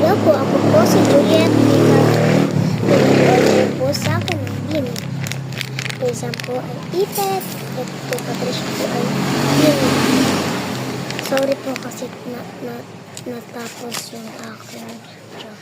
Hello po, ako po si Juliet. Nag-order po sa akin ng bin. Isa po ay itet, at po Patricia po ay bin. Sorry po kasi natapos yung aking job.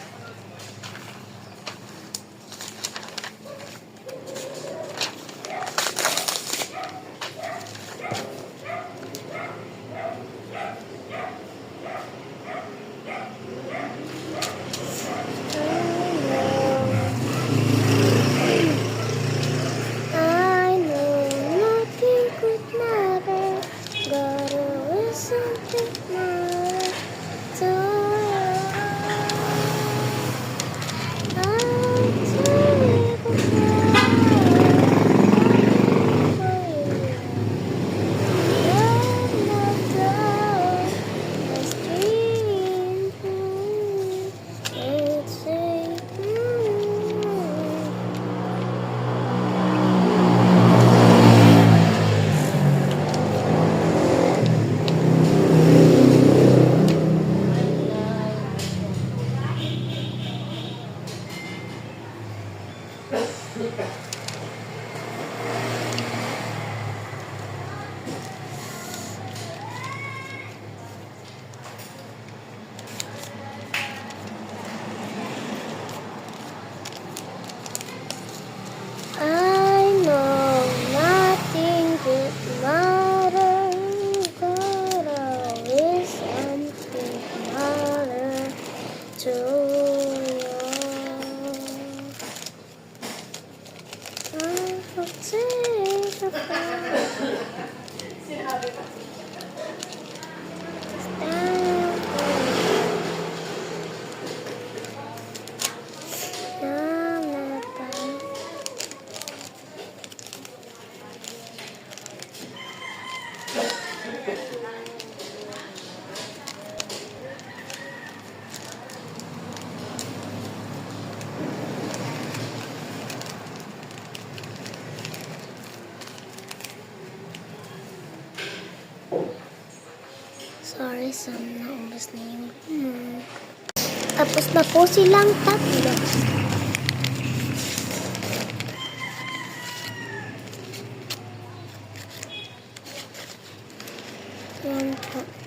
I know nothing could matter, but always something matter to you. I will take a Sorry, naubos na yung Tapos na po silang tatlo. Yan po.